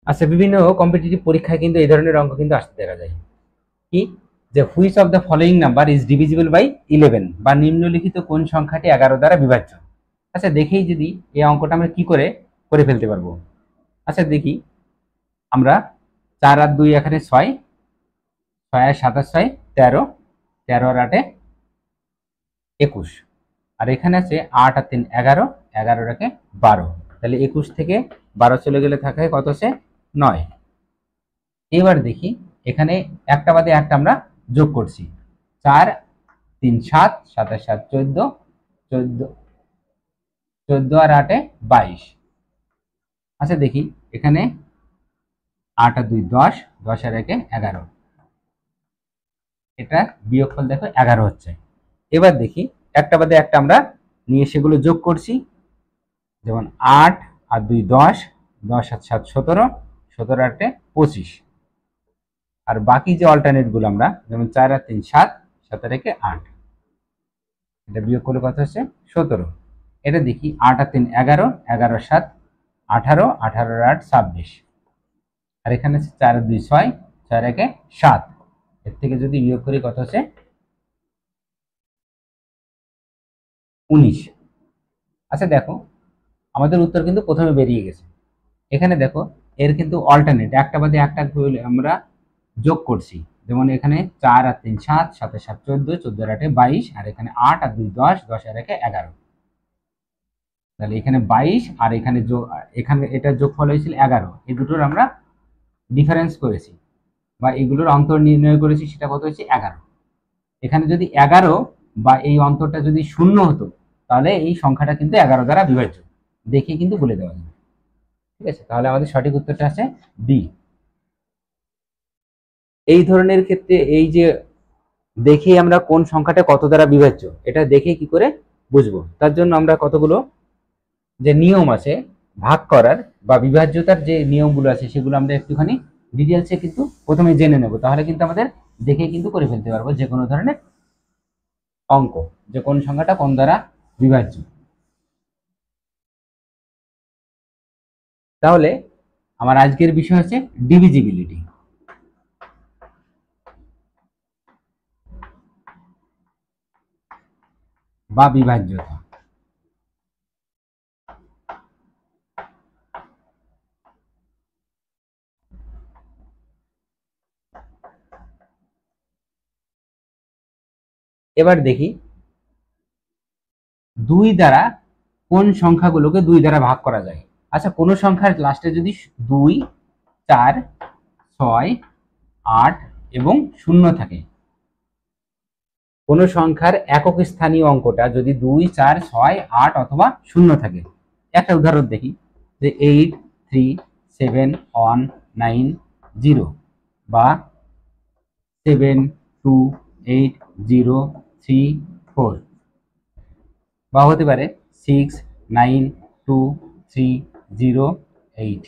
আচ্ছা, বিভিন্ন কম্পিটিটিভ পরীক্ষায় কিন্তু এই ধরনের অঙ্ক কিন্তু আসতে দেখা যায়। কি, যে which of the following number is divisible by 11, বা নিম্নলিখিত কোন সংখ্যাটি 11 দ্বারা বিভাজ্য। আচ্ছা, দেখেই যদি এই অঙ্কটা আমরা কি করে করে ফেলতে পারবো। আচ্ছা দেখি আমরা, 4 আর 2 এখানে 6, 6 আর 7 আর 6 13, 13 আর 8 21, আর এখানে আছে 8 আর 3 11, 11 আর 1 12, তাহলে 21 থেকে 12 চলে গেলে থাকে কত, আছে 9। এবার দেখি এখানে একটা বাদে একটা আমরা যোগ করছি, 4 3 7, 7 আর 7 14, 14 14 আর 8 22। আচ্ছা দেখি এখানে 8 আর 2 10, 10 আর 1 11, এটা বিয়োগফল দেখো 11 হচ্ছে। এবার দেখি একটা বাদে একটা আমরা নিয়ে সেগুলো যোগ করছি, যেমন 8 আর 2 10, 10 আর 7 17, 17 আর 8 25, আর বাকি যে অল্টারনেট গুলো আমরা, যেমন 4 আর 3 7, 7 আর 1 8, এটা বিয়োগ করলে কত হচ্ছে 17। এটা দেখি 8 আর 3 11, 11 আর 7 18, 18 আর 8 26, আর এখানে 4 আর 2 6, 6 আর 1 7, এর থেকে যদি বিয়োগ করি কত হচ্ছে 19। আচ্ছা দেখো আমাদের উত্তর কিন্তু প্রথমে বেরিয়ে গেছে। এখানে দেখো এর কিন্তু অল্টারনেট একটা বাদে একটা আমরা যোগ করছি, যেমন এখানে 4 আর 3 7, 7 আর 7 14, 14 আর 8 22, আর এখানে 8 আর 2 10, 10 আর 1 11, তাহলে এখানে 22 আর এখানে এখানে এটা যোগফল হয়েছিল 11, এই দুটোর আমরা ডিফারেন্স করেছি বা এগুলোর অন্তর নির্ণয় করেছি, সেটা কত হয়েছে 11। এখানে যদি 11 বা এই অন্তরটা যদি শূন্য হতো, তাহলে এই সংখ্যাটা কিন্তু 11 দ্বারা বিভাজ্য, দেখে কিন্তু বলে দেওয়া যাবে। ঠিক আছে, তাহলে আমাদের সঠিক উত্তরটা আছে বি। এই ধরনের ক্ষেত্রে এই যে দেখে আমরা কোন সংখ্যাটা কত দ্বারা বিভাজ্য, এটা দেখে কি করে বুঝবো, তার জন্য আমরা কতগুলো যে নিয়ম আছে ভাগ করার বা বিভাজ্যতার যে নিয়মগুলো আছে, সেগুলো আমরা একটুখানি ডিটেলসে কিন্তু প্রথমে জেনে নেব, তাহলে কিন্তু আমাদের দেখে কিন্তু করে ফেলতে পারবো যে কোনো ধরনের অঙ্ক, যে কোন সংখ্যাটা কোন দ্বারা বিভাজ্য। তাহলে আমার আজকের বিষয় হচ্ছে ডিভিজিবিলিটি বা বিভাজ্যতা। এবার দেখি 2 দ্বারা কোন সংখ্যাগুলোকে 2 দ্বারা ভাগ করা যায়। আচ্ছা, কোন সংখ্যার লাস্টে যদি 2 4 6 8 এবং 0 থাকে, কোন সংখ্যার একক স্থানীয় অঙ্কটা যদি 2 4 6 8 অথবা 0 থাকে। একটা উদাহরণ দেখি, যে 8 3 7 1 9 0, বা 7 2 8 0 3 4, বা হতে পারে 6 9 2 3 0 8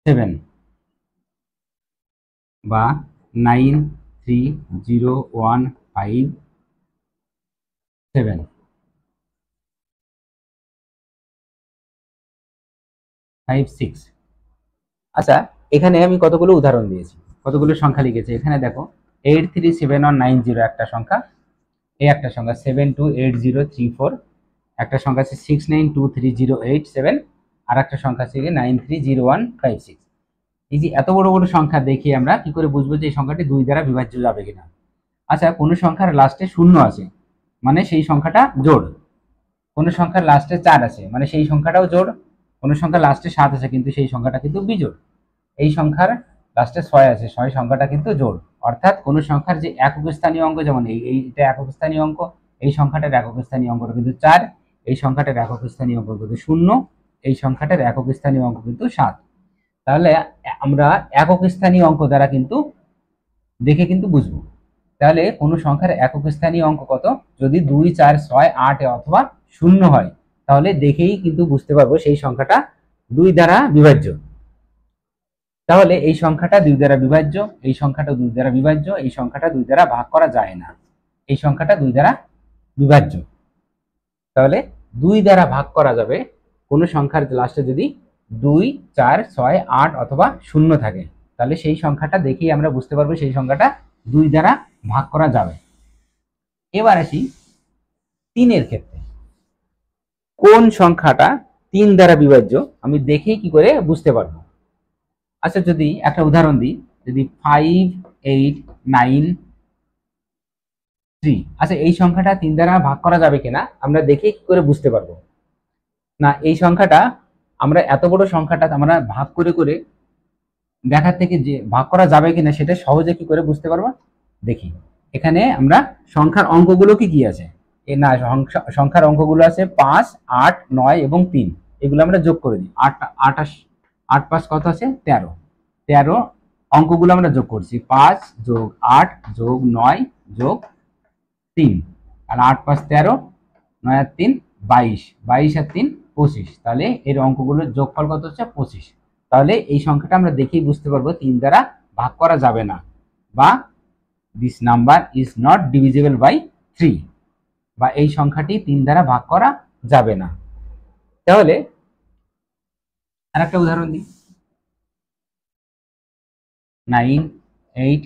7, বা 9 3 0 1 5 7 5 6। আচ্ছা, এখানে আমি কতগুলো উদাহরণ দিয়েছি, কতগুলো সংখ্যা লিখেছি। এখানে দেখো 8 3 7 1 9 0 একটা সংখ্যা, এই একটা সংখ্যা 7 2 8 0 3 4, একটা সংখ্যা আছে 6 9 2 3 0 8 7, আর একটা সংখ্যা আছে 9 3 0 1 5 6। এই যে এত বড় বড় সংখ্যা দেখে আমরা কি করে বুঝবো যে এই সংখ্যাটি 2 দ্বারা বিভাজ্য যাবে কিনা। আচ্ছা, কোন সংখ্যার লাস্টে 0 আছে মানে সেই সংখ্যাটা জোড়, কোন সংখ্যার লাস্টে 4 আছে মানে সেই সংখ্যাটাও জোড়, কোন সংখ্যার লাস্টে 7 আছে কিন্তু সেই সংখ্যাটা কিন্তু বিজোড়, এই সংখ্যার লাস্টে 6 আছে 6 সংখ্যাটা কিন্তু জোড়। অর্থাৎ কোন সংখ্যার যে একক স্থানীয় অঙ্ক, যেমন এইটা একক স্থানীয় অঙ্ক, এই সংখ্যাটার একক স্থানীয় অঙ্কটা কিন্তু 4, এই সংখ্যাটার একক স্থানীয় অঙ্ক কিন্তু 0, এই সংখ্যাটার একক স্থানীয় অঙ্ক কিন্তু 7। তাহলে আমরা একক স্থানীয় অঙ্ক দ্বারা কিন্তু দেখে কিন্তু বুঝবো। তাহলে কোন সংখ্যার একক স্থানীয় অঙ্ক কত, যদি 2 4 6 8 অথবা 0 হয়, তাহলে দেখেই কিন্তু বুঝতে পারবো সেই সংখ্যাটা 2 দ্বারা বিভাজ্য। তাহলে এই সংখ্যাটা 2 দ্বারা বিভাজ্য, এই সংখ্যাটা 2 দ্বারা বিভাজ্য, এই সংখ্যাটা 2 দ্বারা ভাগ করা যায় না, এই সংখ্যাটা 2 দ্বারা বিভাজ্য। তাহলে 2 দ্বারা ভাগ করা যাবে কোনো সংখ্যার লাস্টে যদি 2, 4, 6, 8 অথবা 0 থাকে, তাহলে সেই সংখ্যাটা দেখেই আমরা বুঝতে পারবো সেই সংখ্যাটা 2 দ্বারা ভাগ করা যাবে। এবার আসি 3-এর ক্ষেত্রে। কোন সংখ্যাটা 3 দ্বারা বিভাজ্য আমি দেখেই কি করে বুঝতে পারবো? আচ্ছা, যদি একটা উদাহরণ দিই, যদি 5, 8, 9, 3, আচ্ছা এই সংখ্যাটা 3 দ্বারা ভাগ করা যাবে কিনা আমরা দেখেই কি করে বুঝতে পারবো? না, এই সংখ্যাটা আমরা এত বড় সংখ্যাটা আমরা ভাগ করে করে দেখার থেকে যে ভাগ করা যাবে কিনা সেটা সহজে কি করে বুঝতে পারবো? দেখি, এখানে আমরা সংখ্যার অঙ্কগুলো কি কি আছে। না, সংখ্যার অঙ্কগুলো আছে 5, 8, 9 এবং 3। এগুলো আমরা যোগ করে দিই। 8, 28, 8, 5 কত আছে? 13। 13 অঙ্কগুলো আমরা যোগ করছি, 5 যোগ 8 যোগ 9 যোগ 3, আর 8, 5, 13, 9 আর 3, 22, 22 আর 3, 25। তাহলে এর অঙ্কগুলোর যোগফল কত হচ্ছে? 25। তাহলে এই সংখ্যাটা আমরা দেখেই বুঝতে পারবো 3 দ্বারা ভাগ করা যাবে না, বা this number is not divisible by 3, বা এই সংখ্যাটি 3 দ্বারা ভাগ করা যাবে না। তাহলে আরেকটা উদাহরণ দিই, 9, 8,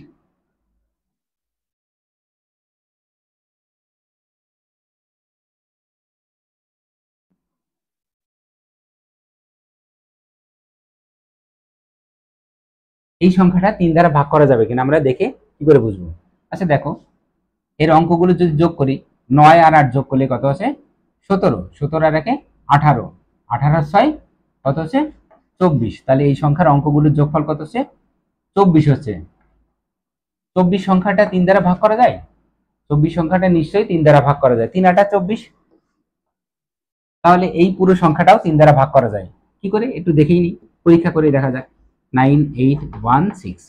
এই সংখ্যাটা 3 দ্বারা ভাগ করা যাবে কিনা আমরা দেখে কি করে বুঝবো? আচ্ছা দেখো, এর অঙ্কগুলো যদি যোগ করি, 9 আর 8 যোগ করলে কত আছে? 17, 17 আর 1, 18, 18 আর 6 কত হচ্ছে? 24। তাহলে এই সংখ্যার অঙ্কগুলোর যোগফল কত হচ্ছে? 24 হচ্ছে। 24 সংখ্যাটা 3 দ্বারা ভাগ করা যায়? 24 সংখ্যাটা নিশ্চয়ই 3 দ্বারা ভাগ করা যায়, 3 8 24। তাহলে এই পুরো সংখ্যাটাও 3 দ্বারা ভাগ করা যায়। কি করে একটু দেখেই নি, পরীক্ষা করে দেখা যাক। 9, 8, 1, 6,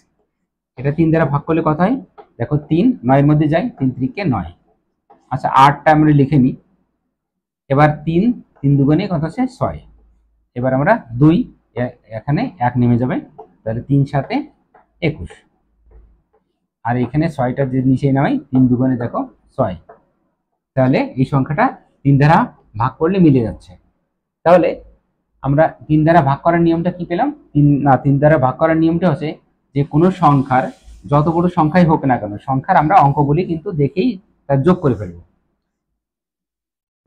এটা 3 দ্বারা ভাগ করলে কত হয়? দেখো 3 9 এর মধ্যে যায়, 3 3 কে 9। আচ্ছা 8টা আমরা লিখে নিই। এবার 3 3 দুগুণে কত আছে? 6। এবার আমরা 2, এখানে 1 নেমে যাবে, তাহলে 3 7 21। আর এখানে 6টা যে নিচে নামাই, 3 দুগুণে দেখো 6। তাহলে এই সংখ্যাটা 3 দ্বারা ভাগ করলে মিলে যাচ্ছে। তাহলে আমরা 3 দ্বারা ভাগ করার নিয়মটা কি পেলাম? 3 দ্বারা ভাগ করার নিয়মটা হচ্ছে যে কোনো সংখ্যার যত বড় সংখ্যাই হোক না কেন, সংখ্যার আমরা অঙ্কগুলি কিন্তু দেখেই তার যোগ করে ফেলবো।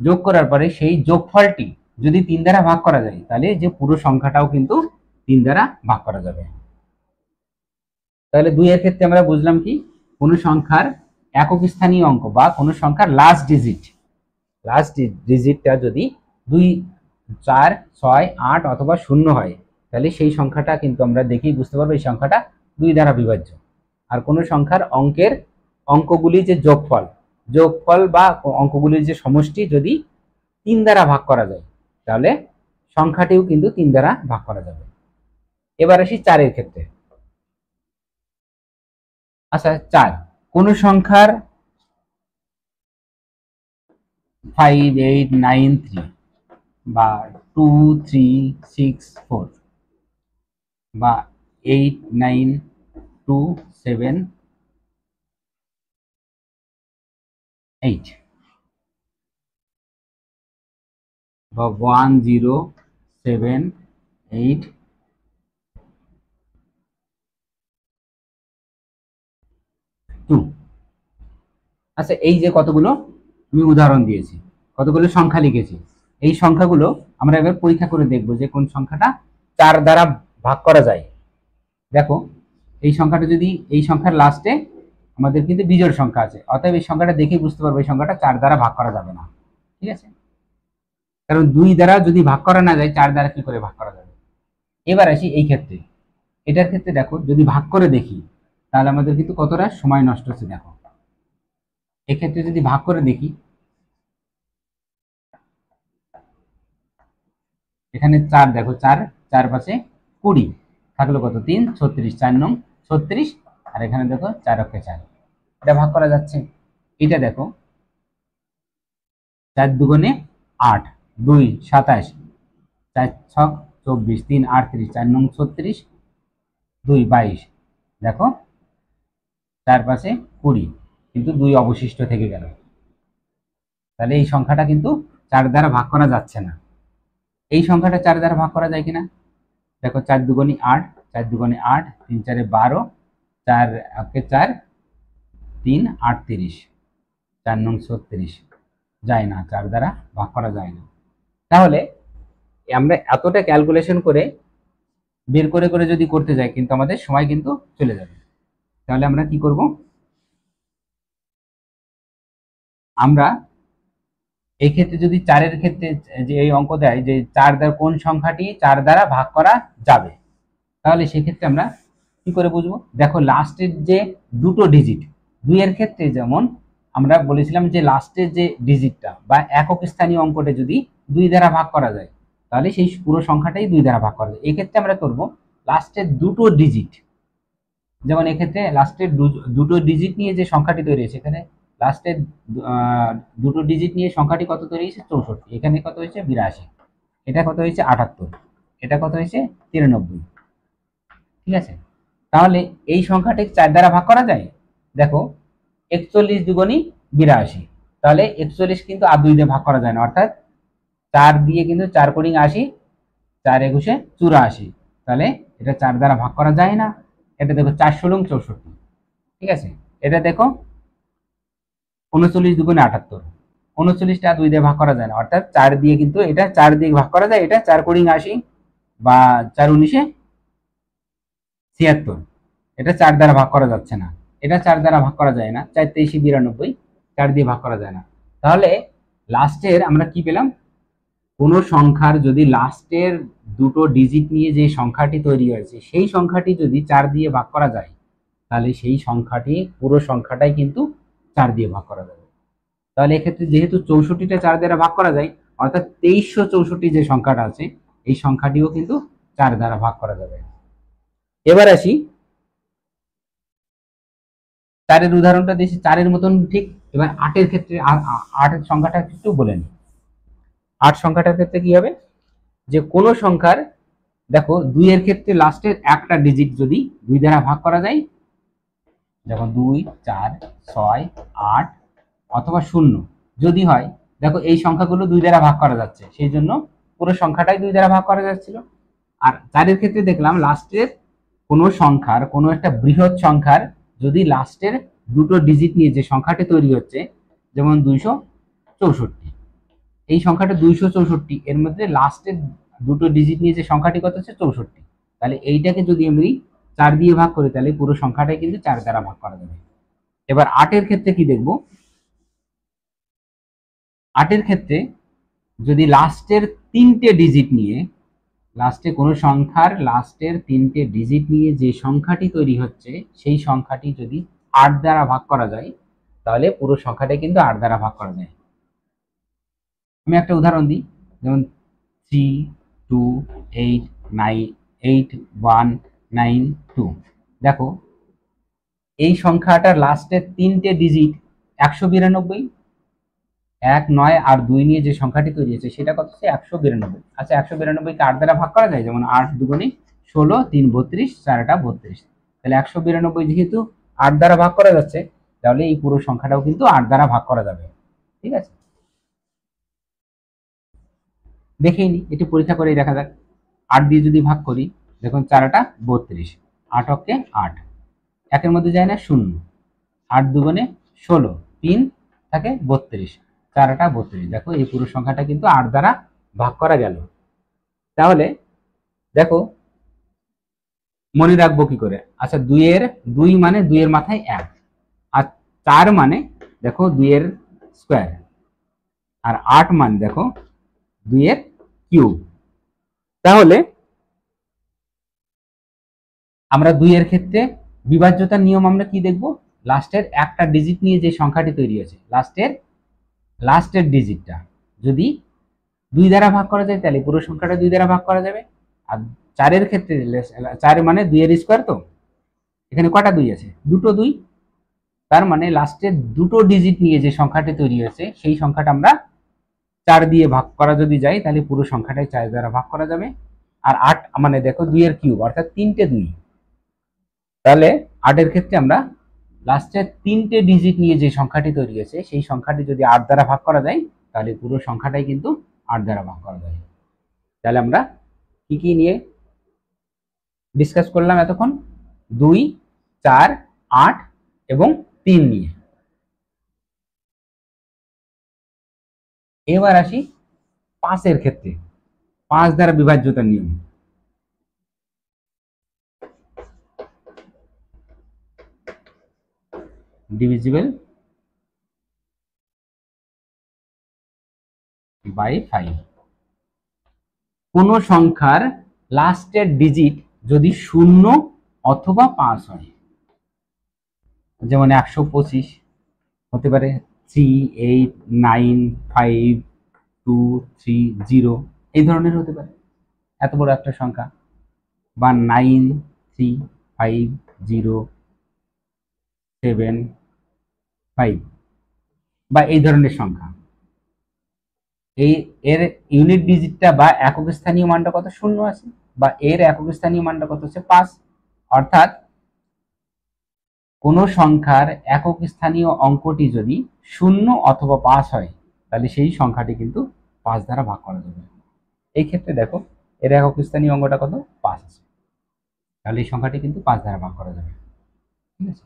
যোগ করার পরে সেই যোগফলটি যদি 3 দ্বারা ভাগ করা যায়, তাহলে যে পুরো সংখ্যাটাও কিন্তু 3 দ্বারা ভাগ করা যাবে। তাহলে 2 এর ক্ষেত্রে আমরা বুঝলাম কি, কোনো সংখ্যার একক স্থানীয় অঙ্ক বা কোনো সংখ্যার লাস্ট ডিজিটটা যদি 2, 4, 6, 8 অথবা 0 হয়, তাহলে সেই সংখ্যাটা কিন্তু আমরা দেখেই বুঝতে পারবো এই সংখ্যাটা 2 দ্বারা বিভাজ্য। আর কোনো সংখ্যার অঙ্কগুলি যে যোগফল বা অঙ্কগুলির যে সমষ্টি যদি 3 দ্বারা ভাগ করা যায়, তাহলে সংখ্যাটিও কিন্তু 3 দ্বারা ভাগ করা যাবে। এবার আসি 4 এর ক্ষেত্রে। আচ্ছা 4, কোন সংখ্যার 5, 8, 9, 3 বা 2, 3, 6, 4 বা 8, 9, 2, 7, 8 বা 1, 0, 7, 8, 2। আচ্ছা এই যে কতগুলো আমি উদাহরণ দিয়েছি, কতগুলো সংখ্যা লিখেছি, এই সংখ্যাগুলো আমরা এবার পরীক্ষা করে দেখব যে কোন সংখ্যাটা 4 দ্বারা ভাগ করা যায়। দেখো এই সংখ্যাটা যদি, এই সংখ্যার লাস্টে আমাদের কিন্তু বিজোড় সংখ্যা আছে, অতএব এই সংখ্যাটা দেখেই বুঝতে পারবো এই সংখ্যাটা 4 দ্বারা ভাগ করা যাবে না। ঠিক আছে, কারণ 2 দ্বারা যদি ভাগ করা না যায়, 4 দ্বারা কি করে ভাগ করা যাবে? এবার আসি এই ক্ষেত্রে, এটার ক্ষেত্রে দেখো যদি ভাগ করে দেখি, তাহলে আমাদের কিন্তু কতটা সময় নষ্ট হচ্ছে। দেখো এক্ষেত্রে যদি ভাগ করে দেখি, এখানে 4, দেখো 4 4 5 20 থাকলো কত? 3 36, 4 নং 36, আর এখানে দেখো 4 অক্ষে 4, এটা ভাগ করা যাচ্ছে। এটা দেখো 4 দুগুণে 8, 2 27, 4 6 24, 3 38, 4 নং 36, 2 22, দেখো 4 5 20, কিন্তু 2 অবশিষ্ট থেকে গেল। তাহলে এই সংখ্যাটা কিন্তু 4 দ্বারা ভাগ করা যাচ্ছে না। এই সংখ্যাটা 4 দ্বারা ভাগ করা যায় কিনা? দেখো 4 দুগুণে 8, 4 দুগুণে 8, 3 4 12, 4 একে 4, 3 38, 4 নং 36, যায় না, 4 দ্বারা ভাগ করা যায় না। তাহলে আমরা এতটা ক্যালকুলেশন করে বের করে করে যদি করতে যাই কিন্তু আমাদের সময় কিন্তু চলে যাবে। তাহলে আমরা কি করব, আমরা এই ক্ষেত্রে যদি 4-এর ক্ষেত্রে যে এই অঙ্ক দেয় যে 4 দ্বারা কোন সংখ্যাটি 4 দ্বারা ভাগ করা যাবে, তাহলে সেক্ষেত্রে আমরা কি করে বুঝবো? দেখো লাস্টের যে দুটো ডিজিট, 2-এর ক্ষেত্রে যেমন আমরা বলেছিলাম যে লাস্টের যে ডিজিটটা বা একক স্থানীয় অঙ্কটা যদি 2 দ্বারা ভাগ করা যায় তাহলে সেই পুরো সংখ্যাটাই 2 দ্বারা ভাগ করা যায়। এক্ষেত্রে আমরা করব লাস্টের দুটো ডিজিট, যেমন এক্ষেত্রে লাস্টের দুটো ডিজিট নিয়ে যে সংখ্যাটি তৈরি হয়েছে, এখানে লাস্টের দুটো ডিজিট নিয়ে সংখ্যাটি কত তৈরি হয়েছে? 64। এখানে কত হয়েছে? 82। এটা কত হয়েছে? 78। এটা কত হয়েছে? 93। ঠিক আছে, তাহলে এই সংখ্যাটি 4 দ্বারা ভাগ করা যায়। দেখো 41 দুগুণী 82, তাহলে 41 কিন্তু আর 2 দিয়ে ভাগ করা যায় না, অর্থাৎ 4 দিয়ে কিন্তু 4 কোডিং 80, 4 একুশে 84, তাহলে এটা 4 দ্বারা ভাগ করা যায় না। এটা দেখো 4 ষোলং 64। ঠিক আছে, এটা দেখো 39 দুগুণে 78, 39টা 2 দিয়ে ভাগ করা যায় না, অর্থাৎ 4 দিয়ে কিন্তু এটা 4 দিয়ে ভাগ করা যায়, এটা 4 কোডিং 80 বা 4 19 76, এটা 4 দ্বারা ভাগ করা যাচ্ছে না। এটা 4 দ্বারা ভাগ করা যায় না, 4 23 92, 4 দিয়ে ভাগ করা যায় না। তাহলে লাস্টের আমরা কি পেলাম? কোন সংখ্যার যদি লাস্টের দুটো ডিজিট নিয়ে যে সংখ্যাটি তৈরি হয়েছে সেই সংখ্যাটি যদি 4 দিয়ে ভাগ করা যায় তাহলে সেই সংখ্যাটি পুরো সংখ্যাটাই কিন্তু 4 দিয়ে ভাগ করা যাবে। তাহলে এক্ষেত্রে যেহেতু 64টা 4 দ্বারা ভাগ করা যায়, অর্থাৎ 2364 যে সংখ্যাটা আছে এই সংখ্যাটিও কিন্তু 4 দ্বারা ভাগ করা যাবে। এবার আসি 4-এর উদাহরণটা দিয়েছি, 4-এর মতন ঠিক। এবার 8-এর ক্ষেত্রে 8-এর সংখ্যাটা একটু বলে নিই। 8 সংখ্যাটার ক্ষেত্রে কি হবে, যে কোনো সংখ্যার দেখো 2-এর ক্ষেত্রে লাস্টের একটা ডিজিট যদি 2 দ্বারা ভাগ করা যায়, যেমন 2 4 6 8 অথবা 0 যদি হয়, দেখো এই সংখ্যাগুলো 2 দ্বারা ভাগ করা যাচ্ছে, সেই জন্য পুরো সংখ্যাটাই 2 দ্বারা ভাগ করা যাচ্ছিল। আর 4-এর ক্ষেত্রে দেখলাম লাস্টের কোনো সংখ্যার, কোনো একটা বৃহৎ সংখ্যার যদি লাস্টের দুটো ডিজিট নিয়ে যে সংখ্যাটি তৈরি হচ্ছে, যেমন 264, এই সংখ্যাটা 264, এর মধ্যে লাস্টের দুটো ডিজিট নিয়ে যে সংখ্যাটি কত হচ্ছে? 64। তাহলে এইটাকে যদি আমি 4 দিয়ে ভাগ করি তাহলে পুরো সংখ্যাটাই কিন্তু 4 দ্বারা ভাগ করা যাবে। এবার 8-এর ক্ষেত্রে কি দেখব? 8-এর ক্ষেত্রে যদি লাস্টের তিনটে ডিজিট নিয়ে, লাস্টে কোনো সংখ্যার লাস্টের 3টে ডিজিট নিয়ে যে সংখ্যাটি তৈরি হচ্ছে সেই সংখ্যাটি যদি 8 দ্বারা ভাগ করা যায় তাহলে পুরো সংখ্যাটাই কিন্তু 8 দ্বারা ভাগ করা যায়। আমি একটা উদাহরণ দিই, যেমন 3 2 8 9 8 1 9 2। দেখো এই সংখ্যাটার লাস্টের 3টে ডিজিট 192, 1 9 আর 2 নিয়ে যে সংখ্যাটি তৈরি হয়েছে সেটা কত হচ্ছে? 192। আচ্ছা 192কে 8 দ্বারা ভাগ করা যায়, যেমন 8 দুগুণে 16, 3 32, 4টা 32। তাহলে 192 যেহেতু 8 দ্বারা ভাগ করা যাচ্ছে তাহলে এই পুরো সংখ্যাটাও কিন্তু 8 দ্বারা ভাগ করা যাবে। ঠিক আছে, দেখেই নি, এটি পরীক্ষা করে দেখা যাক। 8 দিয়ে যদি ভাগ করি, দেখুন 4টা 32, 8 অক্ষে 8, একের মধ্যে যায় না 0, 8 দুগুণে 16, 3 থাকে 32, 4টা 32। দেখো এই পুরো সংখ্যাটা কিন্তু 8 দ্বারা ভাগ করা গেল। তাহলে দেখো মনে রাখবো কি করে? আচ্ছা 2 মানে 2 এর মাথায় 1, আর 4 মানে দেখো 2 এর স্কোয়ার, আর 8 মানে দেখো 2 এর কিউব। তাহলে আমরা 2 এর ক্ষেত্রে বিভাজ্যতার নিয়ম আমরা কি দেখব? লাস্টের একটা ডিজিট নিয়ে যে সংখ্যাটি তৈরি হয়েছে লাস্টের ডিজিটটা যদি 2 দ্বারা ভাগ করা যায় তাহলে পুরো সংখ্যাটা 2 দ্বারা ভাগ করা যাবে। আর 4-এর ক্ষেত্রে 4 মানে 2 এর স্কোয়ার, তো এখানে কটা 2 আছে? দুটো 2, তার মানে লাস্টের দুটো ডিজিট নিয়ে যে সংখ্যাটি তৈরি হয়েছে সেই সংখ্যাটা আমরা 4 দিয়ে ভাগ করা যদি যায় তাহলে পুরো সংখ্যাটাই 4 দ্বারা ভাগ করা যাবে। আর 8 মানে দেখো 2 এর কিউব, অর্থাৎ 3টে 2। তাহলে 8-এর ক্ষেত্রে আমরা লাস্টের 3টে ডিজিট নিয়ে যে সংখ্যাটি তৈরি হয়েছে সেই সংখ্যাটি যদি 8 দ্বারা ভাগ করা যায় তাহলে পুরো সংখ্যাটাই কিন্তু 8 দ্বারা ভাগ করা যায়। তাহলে আমরা কি কি নিয়ে ডিসকাস করলাম এতক্ষণ? 2, 4, 8 এবং 3 নিয়ে। এবার আসি 5 এর ক্ষেত্রে, 5 দ্বারা বিভাজ্যতার নিয়ম। Divisible by 5। কোন সংখ্যার লাস্টের ডিজিট যদি 0 অথবা 5 হয়, যেমন 125 হতে পারে 3, 8, 9, 5, 2, 3, 0, এই ধরনের হতে পারে এত বড় একটা সংখ্যা, বা 9, 3, 5, 0, 7, 5 বা এই ধরনের সংখ্যা। এই এর ইউনিট ডিজিটটা বা একক স্থানীয় মানটা কত? 0 আছে, বা এর একক স্থানীয় মানটা কত হচ্ছে? 5। অর্থাৎ কোন সংখ্যার একক স্থানীয় অঙ্কটি যদি 0 অথবা 5 হয়, তাহলে সেই সংখ্যাটি কিন্তু 5 দ্বারা ভাগ করা যাবে। এই ক্ষেত্রে দেখো এর একক স্থানীয় অঙ্কটা কত? 5 আছে, তাহলে এই সংখ্যাটি কিন্তু 5 দ্বারা ভাগ করা যাবে। ঠিক আছে,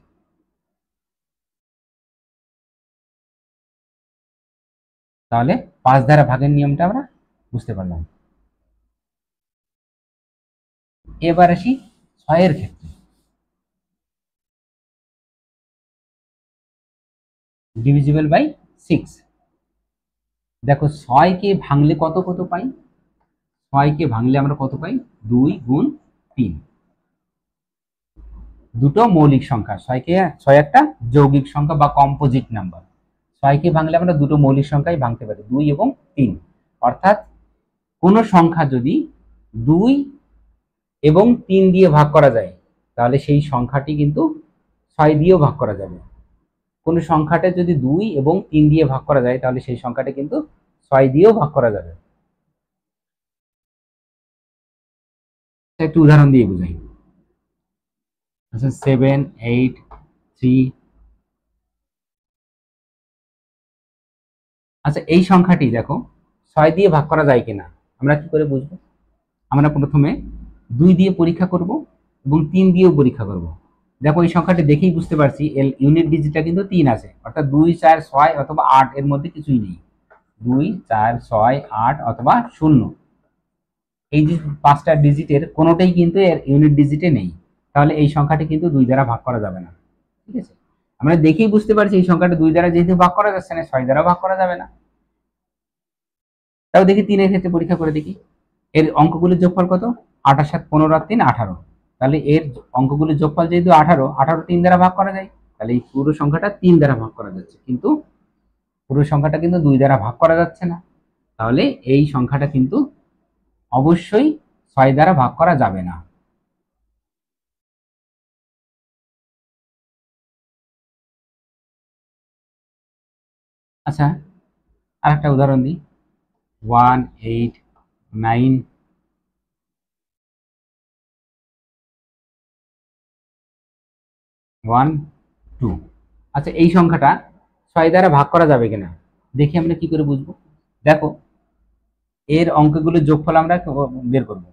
তাহলে 5 দ্বারা ভাগের নিয়মটা আমরা বুঝতে পারলাম। এবার আসি 6 এর ক্ষেত্রে। Divisible by 6। দেখো 6 কে ভাঙলে কত কত পাই? 6 কে ভাঙলে আমরা কত পাই? 2 গুণ 3। দুটো মৌলিক সংখ্যা, 6 একটা যৌগিক সংখ্যা বা কম্পোজিট নাম্বার। 6 কে ভাঙলে আমরা দুটো মৌলিক সংখ্যাই ভাঙতে পারি, 2 এবং 3। অর্থাৎ কোন সংখ্যা যদি 2 এবং 3 দিয়ে ভাগ করা যায়, তাহলে সেই সংখ্যাটি কিন্তু 6 দিয়েও ভাগ করা যাবে। কোন সংখ্যাটা যদি 2 এবং 3 দিয়ে ভাগ করা যায়, তাহলে সেই সংখ্যাটা কিন্তু 6 দিয়েও ভাগ করা যাবে। একটু উদাহরণ দিয়ে বুঝাই। আচ্ছা 7, 8, 3। আচ্ছা এই সংখ্যাটি দেখো 6 দিয়ে ভাগ করা যায় কিনা আমরা কি করে বুঝবো? আমরা প্রথমে 2 দিয়ে পরীক্ষা করব এবং 3 দিয়েও পরীক্ষা করব। দেখো এই সংখ্যাটি দেখেই বুঝতে পারছি এর ইউনিট ডিজিটটা কিন্তু 3 আছে, অর্থাৎ 2, 4, 6 অথবা 8 এর মধ্যে কিছুই নেই। 2, 4, 6, 8 অথবা 0, এই যে 5টা ডিজিটের কোনোটাই কিন্তু এর ইউনিট ডিজিটে নেই। তাহলে এই সংখ্যাটি কিন্তু 2 দ্বারা ভাগ করা যাবে না। ঠিক আছে, আমরা দেখেই বুঝতে পারছি এই সংখ্যাটা 2 দ্বারা যেহেতু ভাগ করা যাচ্ছে না, 6 দ্বারা ভাগ করা যাবে না। তাও দেখি 3 এর ক্ষেত্রে পরীক্ষা করে দেখি। এর অঙ্কগুলির যোগফল কত? 28, 7, 15 আর 3, 18। তাহলে এর অঙ্কগুলির যোগফল যেহেতু 18, 18 3 দ্বারা ভাগ করা যায়, তাহলে এই পুরো সংখ্যাটা 3 দ্বারা ভাগ করা যাচ্ছে, কিন্তু পুরো সংখ্যাটা কিন্তু 2 দ্বারা ভাগ করা যাচ্ছে না। তাহলে এই সংখ্যাটা কিন্তু অবশ্যই 6 দ্বারা ভাগ করা যাবে না। আচ্ছা আরেকটা উদাহরণ দিই। 1, 8, 9, 1, 2। আচ্ছা এই সংখ্যাটা 6 দ্বারা ভাগ করা যাবে কিনা দেখি আমরা কি করে বুঝবো। দেখো এর অঙ্কগুলোর যোগফল আমরা বের করব।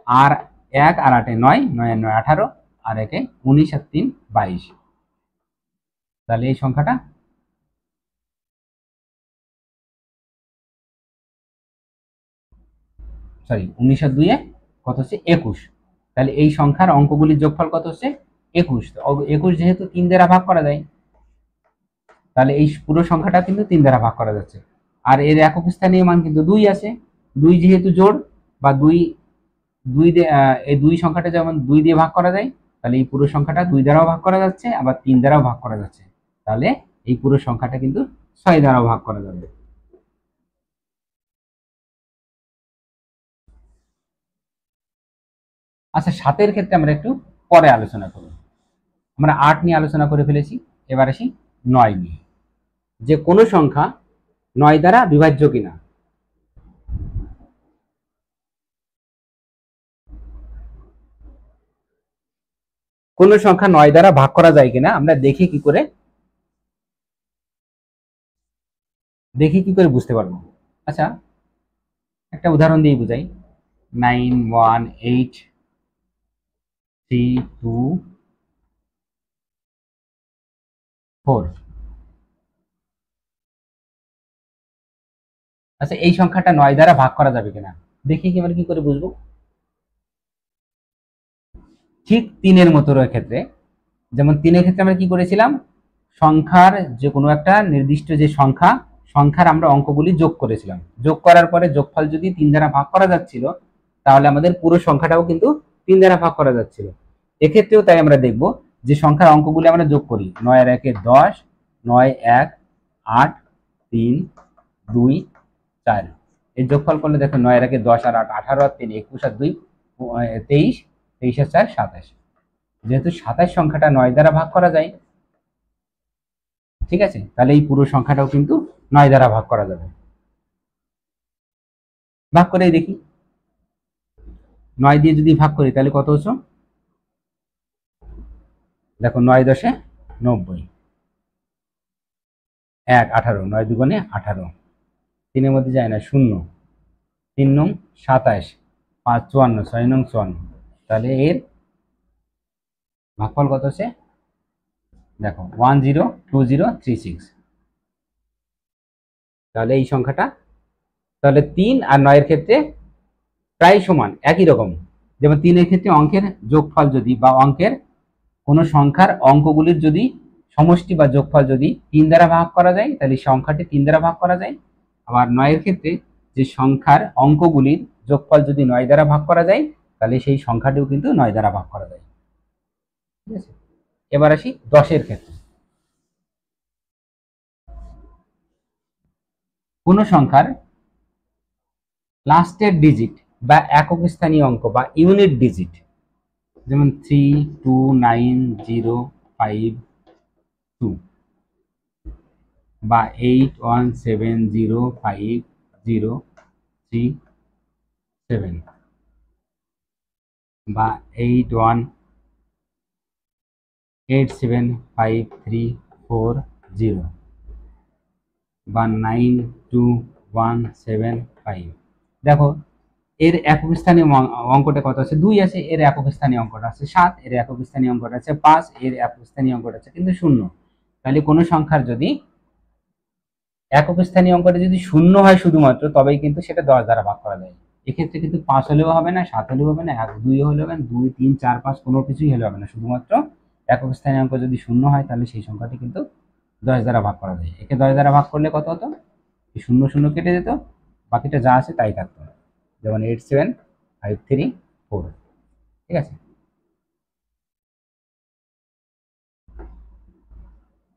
আর 1 আর 8 9, 9 আর 9 18, আর 1 19 আর 3 22। তাহলে এই সংখ্যাটা সরি 19 আর 2 কত হচ্ছে? 21। তাহলে এই সংখ্যার অঙ্কগুলির যোগফল কত হচ্ছে? 21। 21 যেহেতু 3 দ্বারা ভাগ করা যায়, তাহলে এই পুরো সংখ্যাটা কিন্তু 3 দ্বারা ভাগ করা যাচ্ছে। আর এর একক স্থানীয় মান কিন্তু 2 আছে, 2 যেহেতু জোড় বা 2, 2 দিয়ে এই 2 সংখ্যাটা যেমন 2 দিয়ে ভাগ করা যায়, তাহলে এই পুরো সংখ্যাটা 2 দ্বারাও ভাগ করা যাচ্ছে, আবার 3 দ্বারাও ভাগ করা যাচ্ছে। তাহলে এই পুরো সংখ্যাটা কিন্তু 6 দ্বারাও ভাগ করা যাবে। আচ্ছা 7 এর ক্ষেত্রে আমরা একটু পরে আলোচনা করব। আমরা 8 নিয়ে আলোচনা করে ফেলেছি, এবার আসি 9 নিয়ে। যে কোনো সংখ্যা 9 দ্বারা বিভাজ্য কিনা। কোন সংখ্যা 9 দ্বারা ভাগ করা যায় কিনা আমরা দেখি কি করে বুঝতে পারবো। আচ্ছা একটা উদাহরণ দিয়ে বুঝাই। 91832 4। আচ্ছা, এই সংখ্যাটা 9 দ্বারা ভাগ করা যাবে কিনা দেখি, কি কি করে বুঝবো। ঠিক 3-এর মতো ক্ষেত্রে, যেমন 3-এর ক্ষেত্রে আমরা কি করেছিলাম, সংখ্যার যে কোনো একটা নির্দিষ্ট যে সংখ্যার আমরা অঙ্কগুলি যোগ করেছিলাম। যোগ করার পরে যোগফল যদি 3 দ্বারা ভাগ করা যাচ্ছিল, তাহলে আমাদের পুরো সংখ্যাটাও কিন্তু 3 দ্বারা ভাগ করা যাচ্ছিল। এক্ষেত্রেও তাই আমরা দেখব যে সংখ্যার অঙ্কগুলি আমরা যোগ করি। 9 আর 1 10, 9 1 8 3 2 4। এই যোগফল করলে দেখো 9 আর 1 10 আর 8 18 আর 3 21 আর 2 23, 23 আর 4 27। যেহেতু 27 সংখ্যাটা 9 দ্বারা ভাগ করা যায়, ঠিক আছে, তাহলে এই পুরো সংখ্যাটাও কিন্তু 9 দ্বারা ভাগ করা যাবে। ভাগ করে দেখি, 9 দিয়ে যদি ভাগ করি তাহলে কত হচ্ছে, দেখো 9 10 90, 1 18, 9 দুগুণে 18, 3-এর মধ্যে যায় না 0, 3 নং 27, 5 54, 6 নং 54। তাহলে এর ভাগফল কত হচ্ছে, দেখো 102036। তাহলে এই সংখ্যাটা, তাহলে 3 আর 9 এর ক্ষেত্রে প্রায় সমান, একই রকম। যেমন 3-এর ক্ষেত্রে অঙ্কের যোগফল যদি, বা অঙ্কের কোনো সংখ্যার অঙ্কগুলির যদি সমষ্টি বা যোগফল যদি 3 দ্বারা ভাগ করা যায়, তাহলে সংখ্যাটি 3 দ্বারা ভাগ করা যায়। আবার 9-এর ক্ষেত্রে যে সংখ্যার অঙ্কগুলির যোগফল যদি 9 দ্বারা ভাগ করা যায়, তাহলে সেই সংখ্যাটিও কিন্তু 9 দ্বারা ভাগ করা যায়। ঠিক আছে, এবার আসি 10-এর ক্ষেত্রে। কোনো সংখ্যার লাস্টের ডিজিট বা একক স্থানীয় অঙ্ক বা ইউনিট ডিজিট, যেমন 32905 বা 81705037 বা 81875340 বা 92175। দেখো, এর একক স্থানীয় অঙ্কটা কত আছে, 2 আছে। এর একক স্থানীয় অঙ্কটা আছে 7, এর একক স্থানীয় অঙ্কটা আছে 5, এর একক স্থানীয় অঙ্কটা আছে কিন্তু 0। তাহলে কোনো সংখ্যার যদি একক স্থানীয় অঙ্কটা যদি 0 হয় শুধুমাত্র, তবেই কিন্তু সেটা 10 দ্বারা ভাগ করা যায়। এক্ষেত্রে কিন্তু 5 হলেও হবে না, 7 হলেও হবে না, 1 2 হলেও হবে না, 2 3 4 5 কোনো কিছুই হলে হবে না। শুধুমাত্র একক স্থানীয় অঙ্ক যদি 0 হয়, তাহলে সেই সংখ্যাটি কিন্তু 10 দ্বারা ভাগ করা যায়। একে 10 দ্বারা ভাগ করলে কত হতো, 0 0 কেটে যেত, বাকিটা যা আছে তাই থাকতো। যেমন 87534। ঠিক আছে,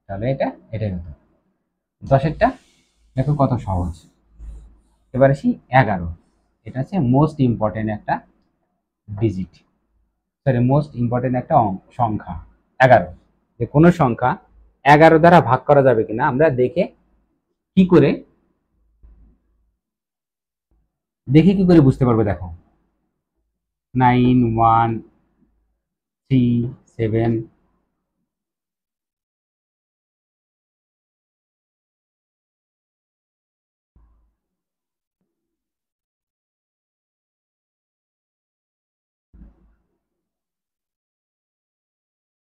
তাহলে এটাই হতো 10-এরটা। দেখো কত সহজ। এবার আসি 11। এটা হচ্ছে মোস্ট ইম্পর্টেন্ট একটা ডিজিট, সরি মোস্ট ইম্পর্টেন্ট একটা সংখ্যা 11। যে কোনো সংখ্যা 11 দ্বারা ভাগ করা যাবে কিনা আমরা দেখে কি করে বুঝতে পারবো। দেখো 9137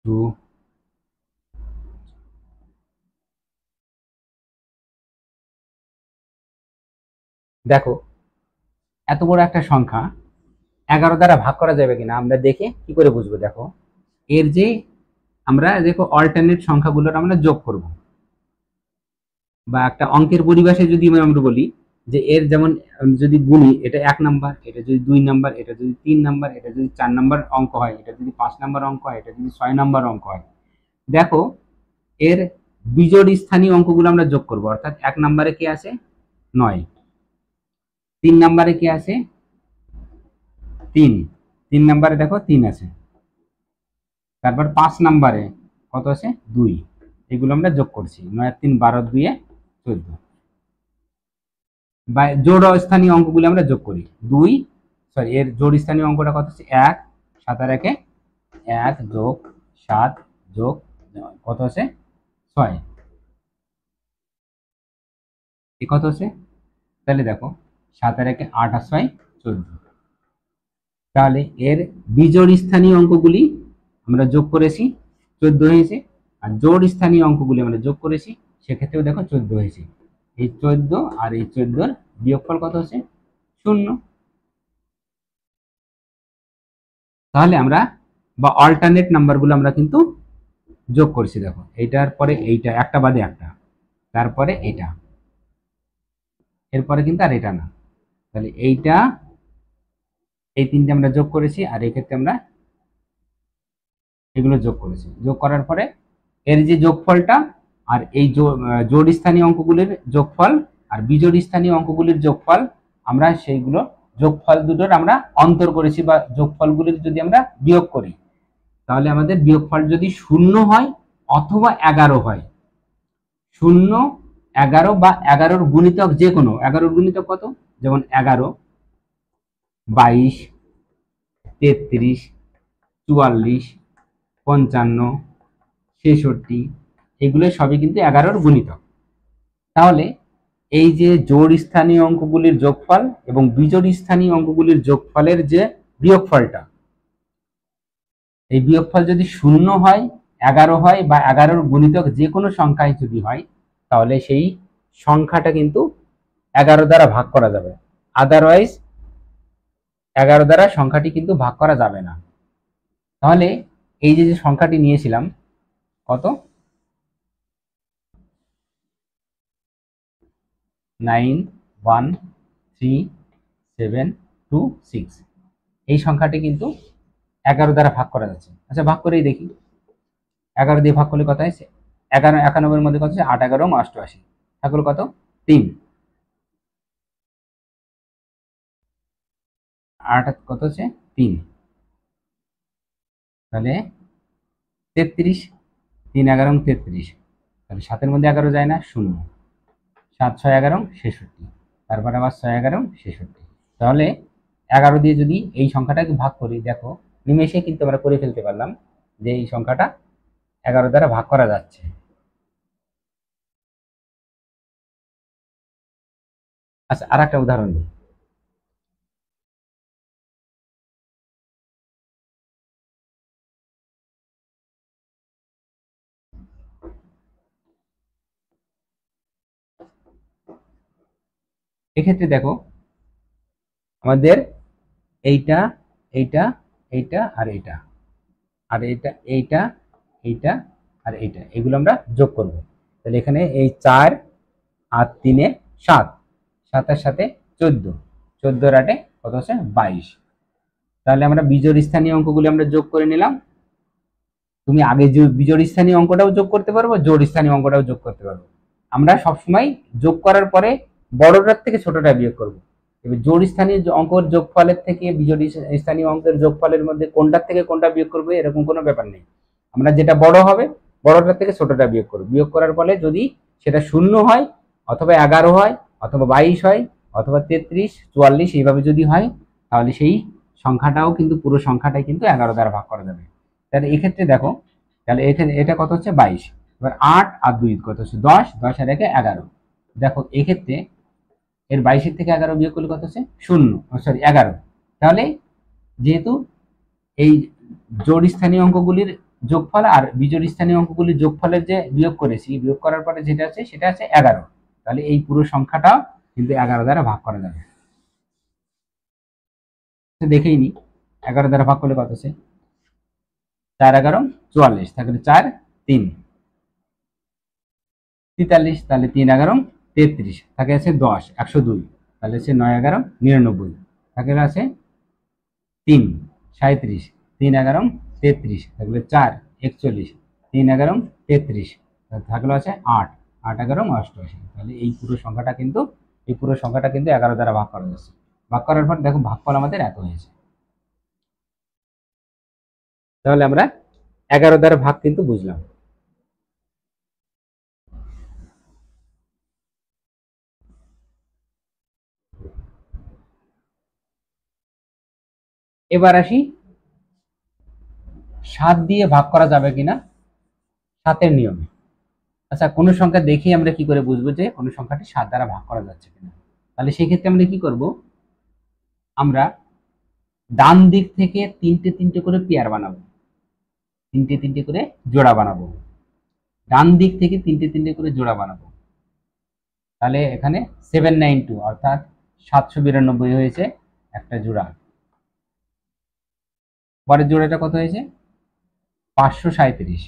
2। দেখো, এত বড় একটা সংখ্যা 11 দ্বারা ভাগ করা যাবে কিনা আমরা দেখে কি করে বুঝবো। দেখো, এর যে আমরা দেখো অল্টারনেট সংখ্যাগুলোর আমরা যোগ করব, বা একটা অঙ্কের পরিভাষায় যদি আমরা বলি যে এর যেমন যদি গুণি, এটা 1 নাম্বার, এটা যদি 2 নাম্বার, এটা যদি 3 নাম্বার, এটা যদি 4 নাম্বার অঙ্ক হয়, এটা যদি 5 নাম্বার অঙ্ক হয়, এটা যদি 6 নাম্বার অঙ্ক হয়। দেখো, এর বিজোড় স্থানীয় অঙ্কগুলো আমরা যোগ করব। অর্থাৎ 1 নাম্বারে কি আছে 9, 3 নাম্বারে কি আছে 3, 3 নাম্বারে দেখো 3 আছে, তারপর 5 নাম্বারে কত আছে 2। এগুলো আমরা যোগ করছি, 9 আর 3 12, 2 14। বা জোড় স্থানীয় অঙ্কগুলো আমরা যোগ করি, 2, সরি এর জোড় স্থানীয় অঙ্কটা কত হচ্ছে 1, 7 আর 1 1 যোগ 7 যোগ কত আছে 6, এ কত আছে। তাহলে দেখো 7 আর 1 8 আর 6 14। তাহলে এর বিজোড় স্থানীয় অঙ্কগুলি আমরা যোগ করেছি, 14 হয়েছে। আর জোড় স্থানীয় অঙ্কগুলি আমরা যোগ করেছি, সেক্ষেত্রেও দেখো 14 হয়েছে। এই 14 আর এই 14 বিয়োগফল কত হচ্ছে? 0। তাহলে আমরা বা অল্টারনেট নাম্বারগুলো আমরা কিন্তু যোগ করছি। দেখো এইটার পরে এইটা, একটা বাদে একটা, তারপরে এটা, এরপরে কিন্তু আর এটা না। তাহলে এইটা, এই তিনটে আমরা যোগ করেছি, আর এই ক্ষেত্রে আমরা এগুলো যোগ করেছি। যোগ করার পরে এর যে যোগফলটা আর এই জোড় স্থানীয় অঙ্কগুলির যোগফল আর বিজোড় স্থানীয় অঙ্কগুলির যোগফল, আমরা সেইগুলো যোগফল দুটোর আমরা অন্তর করেছি, বা যোগফলগুলির যদি আমরা বিয়োগ করি, তাহলে আমাদের বিয়োগফল যদি 0 হয় অথবা 11 হয়, 0, 11 বা 11-র গুণিতক যে কোনো, 11-র গুণিতক কত? যেমন 11, 22, 33, 44, 55, 66, এগুলো সবই কিন্তু 11-র গুণিতক। তাহলে এই যে জোড় স্থানীয় অঙ্কগুলির যোগফল এবং বিজোড় স্থানীয় অঙ্কগুলির যোগফলের যে বিয়োগফলটা, এই বিয়োগফল যদি 0 হয়, 11 হয় বা 11-র গুণিতক যে কোনো সংখ্যায় যদি হয়, তাহলে সেই সংখ্যাটা কিন্তু 11 দ্বারা ভাগ করা যাবে। আদারওয়াইজ 11 দ্বারা সংখ্যাটি কিন্তু ভাগ করা যাবে না। তাহলে এই যে সংখ্যাটি নিয়েছিলাম, কত? 9132726, এই সংখ্যাটি কিন্তু 11 দ্বারা ভাগ করা যাচ্ছে। আচ্ছা, ভাগ করেই দেখি। 11 দিয়ে ভাগ করলে কত হয়েছে? 11, 91-এর মধ্যে কত হচ্ছে? 8, 11, 88, থাকলো কত? 3। 8 কত হচ্ছে? 3। তাহলে 33, 3, 11, 33। তাহলে 7-এর মধ্যে 11 যায় না, 0। 7, 6, 11, 66, তারপরে আবার 6, 11, 66। তাহলে 11 দিয়ে যদি এই সংখ্যাটাকে ভাগ করি, দেখো নিমেষে কিন্তু আমরা করে ফেলতে পারলাম যে এই সংখ্যাটা 11 দ্বারা ভাগ করা যাচ্ছে। আচ্ছা, আর একটা উদাহরণ দিই। এক্ষেত্রে দেখো আমাদের এইটা, এইটা, এইটা আর এইটা, আর এইটা, এইটা, এইটা আর এইটা, এগুলো আমরা যোগ করব। তাহলে এখানে এই 4 আর 3 এ 7, 7-এর সাথে 14, 14 আর 8-এ কত হচ্ছে? 22। তাহলে আমরা বিজোড় স্থানীয় অঙ্কগুলি আমরা যোগ করে নিলাম। তুমি আগে যে বিজোড় স্থানীয় অঙ্কটাও যোগ করতে পারবো, জোড় স্থানীয় অঙ্কটাও যোগ করতে পারবো। আমরা সবসময় যোগ করার পরে বড়টার থেকে ছোটটা বিয়োগ করব। এবার জোড় স্থানীয় অঙ্কের যোগফলের থেকে বিজোড় স্থানীয় অঙ্কের যোগফলের মধ্যে কোনটার থেকে কোনটা বিয়োগ করবে, এরকম কোনো ব্যাপার নেই। আমরা যেটা বড় হবে, বড়টার থেকে ছোটটা বিয়োগ করব। বিয়োগ করার ফলে যদি সেটা 0 হয়, অথবা 11 হয়, অথবা 22 হয়, অথবা 33, 44, এইভাবে যদি হয়, তাহলে সেই সংখ্যাটাও কিন্তু, পুরো সংখ্যাটাই কিন্তু 11 দ্বারা ভাগ করা যাবে। তাহলে এক্ষেত্রে দেখো, তাহলে এখানে এটা কত হচ্ছে? 22। এবার 8 আর 2 কত হচ্ছে? 10, 10 আর 1 11। দেখো এক্ষেত্রে এর 22-এর থেকে 11 বিয়োগ করলে কত হচ্ছে? 0, সরি 11। তাহলে যেহেতু এই জোড় স্থানীয় অঙ্কগুলির যোগফল আর বিজোড় স্থানীয় অঙ্কগুলির যোগফলের যে বিয়োগ করেছি, বিয়োগ করার পরে যেটা আছে সেটা আছে 11। তাহলে এই পুরো সংখ্যাটাও কিন্তু 11 দ্বারা ভাগ করা যাবে। দেখেই নি 11 দ্বারা ভাগ করলে কত আছে? 4, 11, 44, তাহলে 4, 3, 43, তাহলে 3, 11, 33, থাকে আছে 10, 102, তাহলে আছে 9, 11, 99, থাকে আছে 3, 37, 3, 11, 33, থাকলে 4, 41, 3, 11, 33, থাকলো আছে 8, 8, 11, 88। তাহলে এই পুরো সংখ্যাটা কিন্তু, এই পুরো সংখ্যাটা কিন্তু 11 দ্বারা ভাগ করা যাচ্ছে। ভাগ করার পর দেখো ভাগফল আমাদের এত হয়েছে। তাহলে আমরা 11 দ্বারা ভাগ কিন্তু বুঝলাম। এবার আসি 7 দিয়ে ভাগ করা যাবে কিনা, 7-এর নিয়মে। আচ্ছা, কোনো সংখ্যা দেখি আমরা কি করে বুঝবো যে কোনো সংখ্যাটি 7 দ্বারা ভাগ করা যাচ্ছে কিনা? তাহলে সেক্ষেত্রে আমরা কি করব, আমরা ডান দিক থেকে তিনটে তিনটে করে পেয়ার বানাবো, তিনটে তিনটে করে জোড়া বানাবো, ডান দিক থেকে তিনটে তিনটে করে জোড়া বানাবো। তাহলে এখানে 792 অর্থাৎ 792 হয়েছে একটা জোড়া। পরের জোড়াটা কত হয়েছে, 537।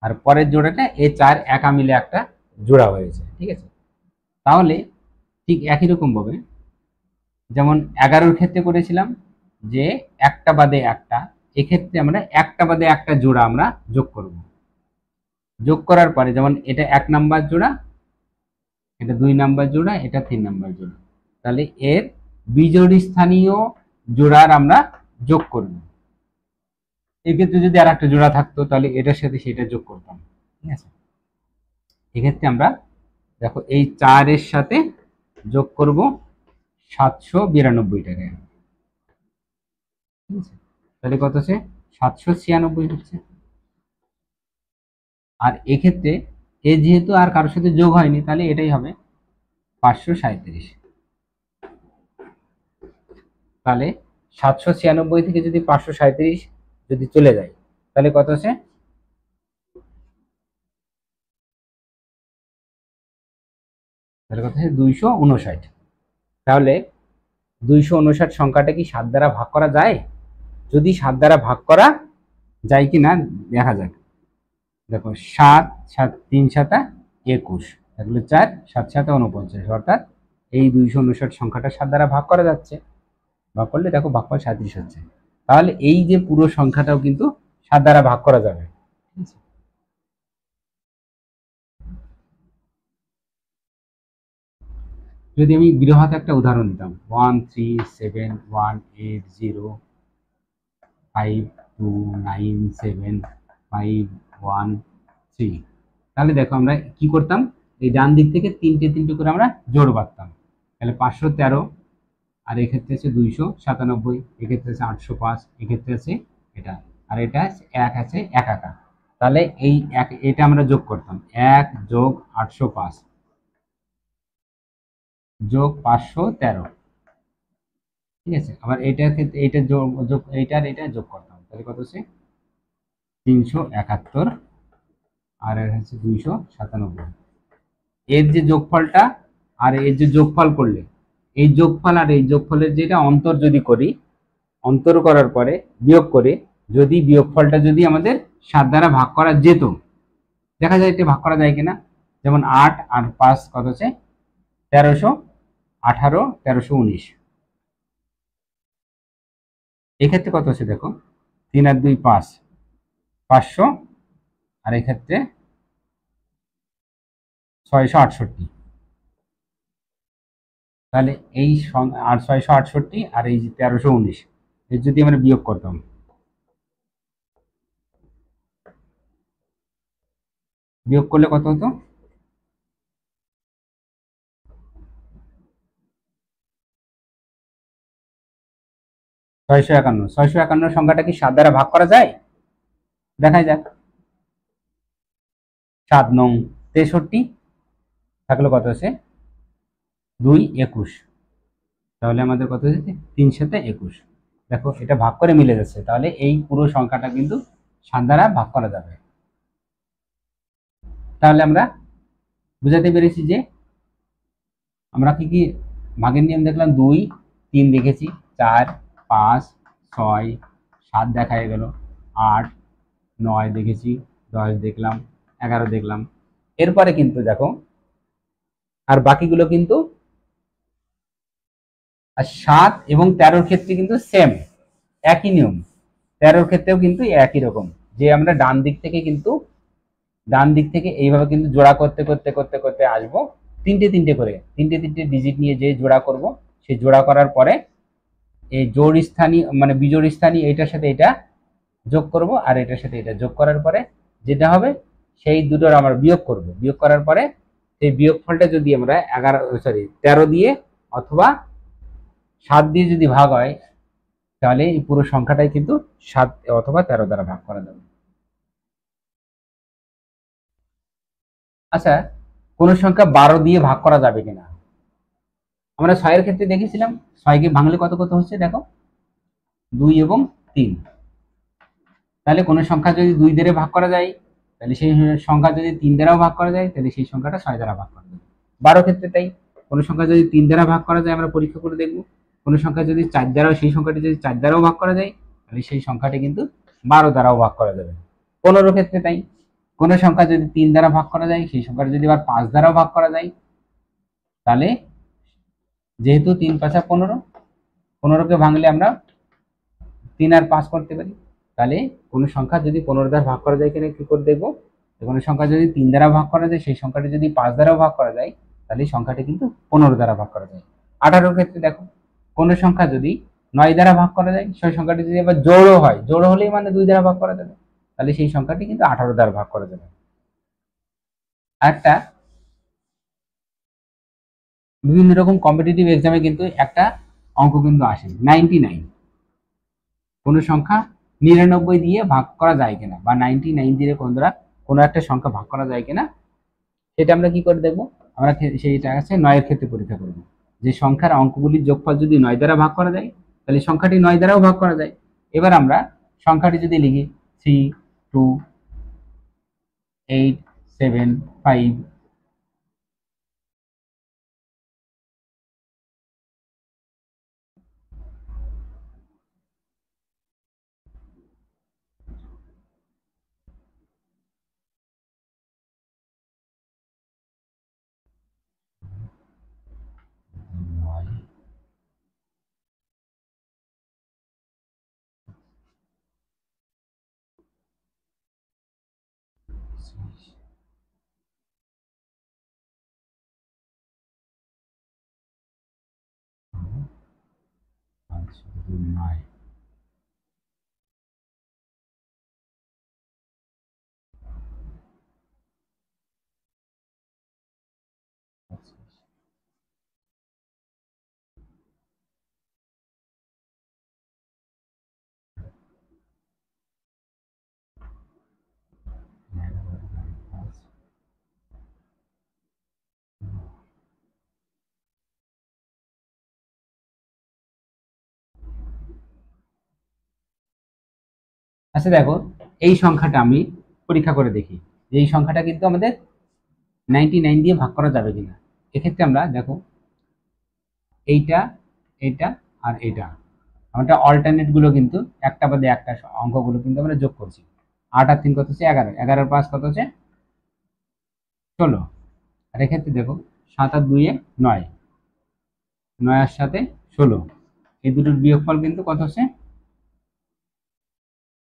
আর পরের জোড়াটা এই 4 একা মিলে একটা জোড়া হয়েছে, ঠিক আছে। তাহলে ঠিক একই রকম ভাবে যেমন 11-র ক্ষেত্রে করেছিলাম যে একটা বাদে একটা, এক্ষেত্রে আমরা একটা বাদে একটা জোড়া আমরা যোগ করব। যোগ করার পরে যেমন এটা 1 নাম্বার জোড়া, এটা 2 নাম্বার জোড়া, এটা 3 নাম্বার জোড়া, তাহলে এর বিজোড় স্থানীয় জোড়ার আমরা যোগ করব। এক্ষেত্রে যদি আর একটা জোড়া থাকতো তাহলে এটার সাথে সেটা যোগ করতাম, ঠিক আছে। এক্ষেত্রে আমরা দেখো এই 4 এর সাথে যোগ করব 792 টাকা, ঠিক আছে। তাহলে কত আছে, 796 হচ্ছে। আর এক্ষেত্রে এ যেহেতু আর কারোর সাথে যোগ হয়নি তাহলে এটাই হবে 537। তাহলে 796 থেকে যদি 537 যদি চলে যায় তাহলে কত আছে, তাহলে কত আছে 259। তাহলে 259 সংখ্যাটা কি 7 দ্বারা ভাগ করা যায়? যদি 7 দ্বারা ভাগ করা যায় কিনা দেখা যাক। দেখো 7 7 3 7 21, এগুলো 4 7 7 49, অর্থাৎ এই 259 সংখ্যাটা 7 দ্বারা ভাগ করা যাচ্ছে। ভাগ করলে দেখো ভাগফল 37 হচ্ছে। তাহলে এই যে পুরো সংখ্যাটাও কিন্তু 7 দ্বারা ভাগ করা যাবে। যদি আমি বৃহৎ একটা উদাহরণ দিতাম 1371805297513, তাহলে দেখো আমরা কি করতাম, এই ডান দিক থেকে তিনটে তিনটে করে আমরা জোড় বাঁধতাম। তাহলে 513, আর এক্ষেত্রে আছে 297, এক্ষেত্রে আছে 805, এক্ষেত্রে আছে এটা, আর এটা 1 আছে একা। তাহলে এই এটা আমরা যোগ করতাম 1 যোগ 805 যোগ 513, ঠিক আছে। আবার এইটার ক্ষেত্রে এইটা যোগ এইটার এটা যোগ করতাম, তাহলে কত হচ্ছে 371, আর এর হচ্ছে 297। এর যে যোগফলটা আর এর যে যোগফল করলে, এই যোগফল আর এই যোগফলের যেটা অন্তর যদি করি, অন্তর করার পরে বিয়োগ করে যদি বিয়োগফলটা যদি আমাদের 7 দ্বারা ভাগ করা যেত, দেখা যায় এটা ভাগ করা যায় কিনা। যেমন 8 আর 5 কত হচ্ছে 1318, 1319। এক্ষেত্রে কত হচ্ছে দেখো 3 আর 2 5, 500, আর এক্ষেত্রে 668। তাহলে এই আর 668 আর এই যে 1319 এর যদি আমরা বিয়োগ করতাম, বিয়োগ করলে কত হতো, 651। 651 সংখ্যাটা কি 7 দ্বারা ভাগ করা যায়? দেখা যাক। 7 9 63 থাকলে কত আছে 2 21, তাহলে আমাদের কত হচ্ছে 3 7 21। দেখো এটা ভাগ করে মিলে যাচ্ছে, তাহলে এই পুরো সংখ্যাটা কিন্তু 7 দ্বারা ভাগ করা যাবে। তাহলে আমরা বুঝাতে পেরেছি যে আমরা কি কি ভাগের নিয়ম দেখলাম, 2 3 দেখেছি, 4 5 6 7 দেখা গেল, 8 9 দেখেছি, 10 দেখলাম, 11 দেখলাম। এরপরে কিন্তু দেখো আর বাকিগুলো কিন্তু, আর 7 এবং 13-র ক্ষেত্রে কিন্তু সেম একই নিয়ম। 13-র ক্ষেত্রেও কিন্তু একই রকম, যে আমরা ডান দিক থেকে এইভাবে কিন্তু জোড়া করতে করতে করতে করতে আসবো, তিনটে তিনটে করে তিনটে ডিজিট নিয়ে যে জোড়া করব, সেই জোড়া করার পরে এই জোড় স্থানীয় মানে বিজোড় স্থানীয় এইটার সাথে এটা যোগ করব, আর এটার সাথে এটা যোগ করার পরে যেটা হবে সেই দুটোর আমরা বিয়োগ করব। বিয়োগ করার পরে সেই বিয়োগফলটা যদি আমরা 13 দিয়ে অথবা 7 দিয়ে যদি ভাগ হয়, তাহলে এই পুরো সংখ্যাটাই কিন্তু 7 অথবা 13 দ্বারা ভাগ করা যাবে। আচ্ছা, কোন সংখ্যা 12 দিয়ে ভাগ করা যাবে কিনা। আমরা 6 এর ক্ষেত্রে দেখেছিলাম 6 কে ভাঙলে কত কত হচ্ছে দেখো, 2 এবং 3। তাহলে কোন সংখ্যা যদি 2 দ্বারা ভাগ করা যায়, তাহলে সেই সংখ্যা যদি 3 দ্বারাও ভাগ করা যায়, তাহলে সেই সংখ্যাটা 6 দ্বারা ভাগ করা যাবে। 12 ক্ষেত্রে তাই, কোন সংখ্যা যদি 3 দ্বারা ভাগ করা যায় আমরা পরীক্ষা করে দেখব, কোন সংখ্যা যদি 4 দ্বারাও, সেই সংখ্যাটি যদি 4 দ্বারাও ভাগ করা যায়, তাহলে সেই সংখ্যাটি কিন্তু 12 দ্বারাও ভাগ করা যাবে। 15 ক্ষেত্রে তাই, কোন সংখ্যা যদি 3 দ্বারা ভাগ করা যায়, সেই সংখ্যাটা যদি আবার 5 দ্বারাও ভাগ করা যায়, তাহলে যেহেতু 3 5 15, 15কে ভাঙলে আমরা 3 আর 5 করতে পারি। তাহলে কোন সংখ্যা যদি 15 দ্বারা ভাগ করা যায় কিনা কি করে দেখবো, কোন সংখ্যা যদি 3 দ্বারা ভাগ করা যায়, সেই সংখ্যাটি যদি 5 দ্বারাও ভাগ করা যায়, তাহলে সংখ্যাটি কিন্তু 15 দ্বারা ভাগ করা যায়। 18 ক্ষেত্রে দেখো, কোন সংখ্যা যদি 9 দ্বারা ভাগ করা যায়, সেই সংখ্যাটি যদি আবার জোড়ও হয়, জোড় হলেই মানে 2 দ্বারা ভাগ করা যাবে, তাহলে সেই সংখ্যাটি কিন্তু 18 দ্বারা ভাগ করা যাবে। একটা বিভিন্ন রকম কম্পিটিটিভ এক্সামে কিন্তু একটা অঙ্ক কিন্তু আসে 99, কোন সংখ্যা 99 দিয়ে ভাগ করা যায় কিনা, বা 99 দিয়ে কোনো একটা সংখ্যা ভাগ করা যায় কিনা, সেটা আমরা কি করে দেখবো, আমরা সেইটা আছে 9 এর ক্ষেত্রে পরীক্ষা করব। যে সংখ্যার অঙ্কগুলির যোগফল যদি 9 দ্বারা ভাগ করা যায়, তাহলে সংখ্যাটি 9 দ্বারাও ভাগ করা যায়। এবার আমরা সংখ্যাটি যদি লিখি 3 2 8 7 5, আচ্ছা দেখো এই সংখ্যাটা আমি পরীক্ষা করে দেখি যে এই সংখ্যাটা কিন্তু আমাদের 99 দিয়ে ভাগ করা যাবে কিনা। এক্ষেত্রে আমরা দেখো এইটা, এটা আর এটা, আমরা অল্টারনেট গুলো কিন্তু একটা বাদে একটা অঙ্কগুলো কিন্তু আমরা যোগ করছি। 8 আর 3 কত হচ্ছে 11, 11 আর 5 কত হচ্ছে 16। আর এক্ষেত্রে দেখো 7 আর 2 9, 9 আর 7 16, এই দুটোর বিয়োগফল কিন্তু কত হচ্ছে,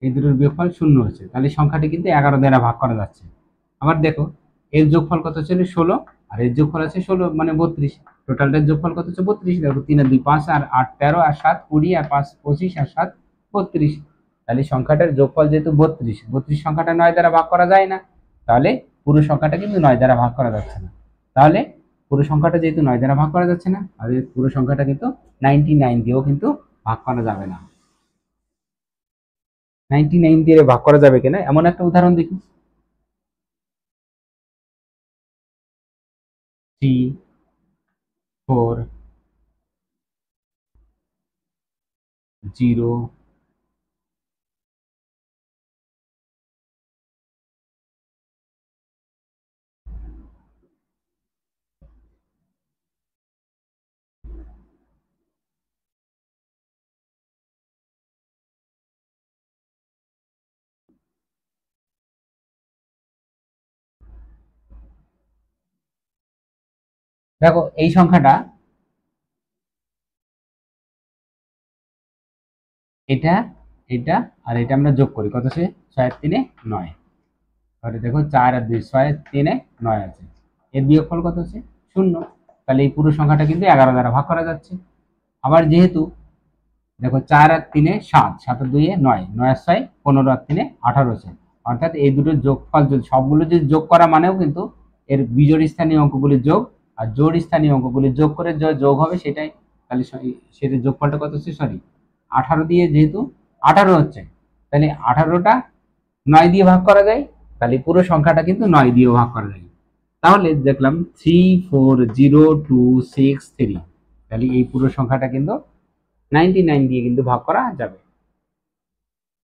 এই দুটোর বিয়োগফল 0 হচ্ছে। তাহলে সংখ্যাটি কিন্তু 11 দ্বারা ভাগ করা যাচ্ছে। আবার দেখো এর যোগফল কত ছিল 16, আর এর যোগফল আছে 16 মানে 32, টোটালটার যোগফল কত হচ্ছে 32। দেখো 3 আর 2 5 আর 8 13 আর 7 20 আর 5 25 আর 7 32। তাহলে সংখ্যাটার যোগফল যেহেতু 32, 32 সংখ্যাটা 9 দ্বারা ভাগ করা যায় না, তাহলে পুরো সংখ্যাটা কিন্তু 9 দ্বারা ভাগ করা যাচ্ছে না। তাহলে পুরো সংখ্যাটা যেহেতু 9 দ্বারা ভাগ করা যাচ্ছে না, আর পুরো সংখ্যাটা কিন্তু 99 দিয়েও কিন্তু ভাগ করা যাবে না। 99 দিয়ে ভাগ করা যাবে কিনা এমন একটা উদাহরণ দেখি। 3 4 0 দেখো এই সংখ্যাটা এটা, এটা আর এটা আমরা যোগ করি, কত আছে 6 আর 3 9। তাহলে দেখো 4 আর 2 6 3 9 আছে, এর বিয়োগফল কত আছে 0। তাহলে এই পুরো সংখ্যাটা কিন্তু 11 দ্বারা ভাগ করা যাচ্ছে। আবার যেহেতু দেখো 4 আর 3 7, 7 আর 2 9, 9 আর 6 15 আর 3 18 আছে, অর্থাৎ এই দুটোর যোগফল যদি সবগুলো যদি যোগ করা মানেও কিন্তু এর বিজোড় স্থানীয় অঙ্কগুলির যোগ আর জোড় স্থানীয় অঙ্কগুলির যোগ করে যোগ হবে সেটাই। তাহলে সেটার যোগফলটা কত হচ্ছে, সরি 18 দিয়ে যেহেতু 18 হচ্ছে, তাহলে 18টা 9 দিয়ে ভাগ করা যায়, তাহলে পুরো সংখ্যাটা কিন্তু 9 দিয়েও ভাগ করা যায়। তাহলে দেখলাম 340263, তাহলে এই পুরো সংখ্যাটা কিন্তু 99 দিয়ে কিন্তু ভাগ করা যাবে।